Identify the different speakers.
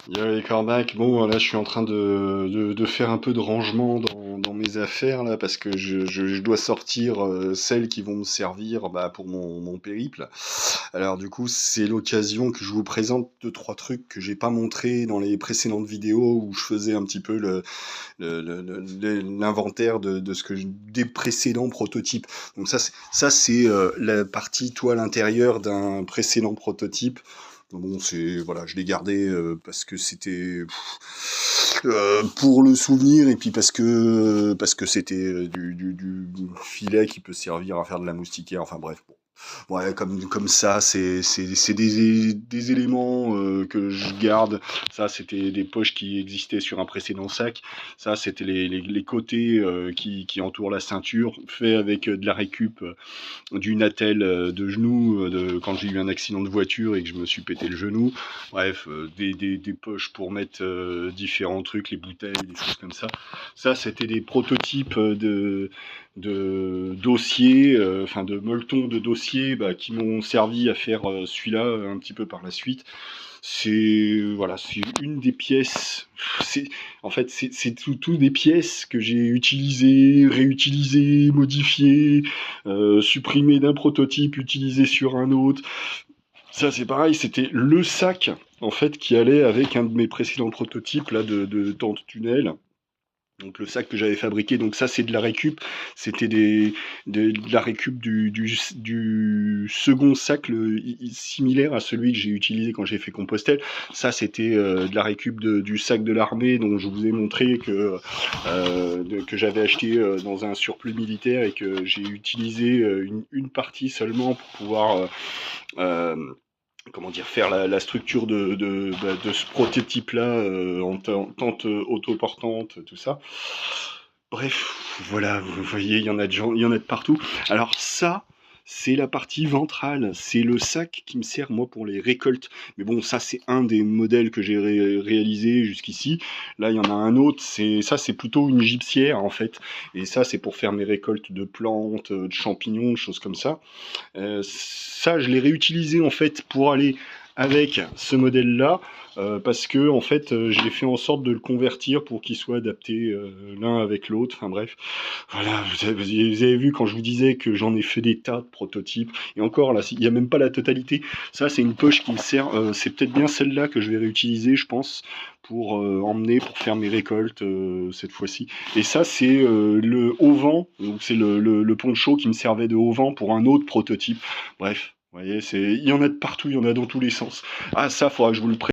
Speaker 1: Yo les corbacs, bon là je suis en train de faire un peu de rangement dans mes affaires là parce que je dois sortir celles qui vont me servir bah, pour mon périple. Alors du coup c'est l'occasion que je vous présente deux trois trucs que j'ai pas montré dans les précédentes vidéos où je faisais un petit peu l'inventaire de ce que des précédents prototypes. Donc ça c'est la partie toile intérieure d'un précédent prototype. Bon, c'est voilà, je l'ai gardé parce que c'était pour le souvenir et puis parce que c'était du filet qui peut servir à faire de la moustiquaire. Enfin bref, bon. Ouais, comme ça, c'est des éléments que je garde. Ça, c'était des poches qui existaient sur un précédent sac. Ça, c'était les côtés qui entourent la ceinture, fait avec de la récup d'une attelle de genou quand j'ai eu un accident de voiture et que je me suis pété le genou. Bref, des poches pour mettre différents trucs, les bouteilles, des choses comme ça. Ça, c'était des prototypes de dossiers, enfin de molletons de dossiers bah, qui m'ont servi à faire celui-là un petit peu par la suite. C'est voilà, c'est une des pièces. C'est en fait c'est tout des pièces que j'ai utilisées, réutilisées, modifiées, supprimées d'un prototype, utilisées sur un autre. Ça c'est pareil, c'était le sac en fait qui allait avec un de mes précédents prototypes là de tente tunnel. Donc le sac que j'avais fabriqué, donc ça c'est de la récup, c'était de la récup du second sac similaire à celui que j'ai utilisé quand j'ai fait Compostelle. Ça c'était de la récup du sac de l'armée dont je vous ai montré que j'avais acheté dans un surplus militaire et que j'ai utilisé une partie seulement pour pouvoir comment dire, faire la structure de ce prototype-là en tente autoportante, tout ça. Bref, voilà, vous voyez, il y en a de partout. Alors ça, c'est la partie ventrale, c'est le sac qui me sert moi pour les récoltes. Mais bon, ça c'est un des modèles que j'ai réalisé jusqu'ici. Là, il y en a un autre, c'est plutôt une gypsière en fait. Et ça, c'est pour faire mes récoltes de plantes, de champignons, de choses comme ça. Ça, je l'ai réutilisé en fait pour aller avec ce modèle-là, parce que en fait, j'ai fait en sorte de le convertir pour qu'il soit adapté l'un avec l'autre. Enfin bref, voilà. Vous avez vu quand je vous disais que j'en ai fait des tas de prototypes. Et encore là, il n'y a même pas la totalité. Ça, c'est une poche qui me sert. C'est peut-être bien celle-là que je vais réutiliser, je pense, pour emmener pour faire mes récoltes cette fois-ci. Et ça, c'est le haut-vent, donc c'est le poncho qui me servait de haut-vent pour un autre prototype. Bref, vous voyez, il y en a de partout, il y en a dans tous les sens. Ah, ça, faudra que je vous le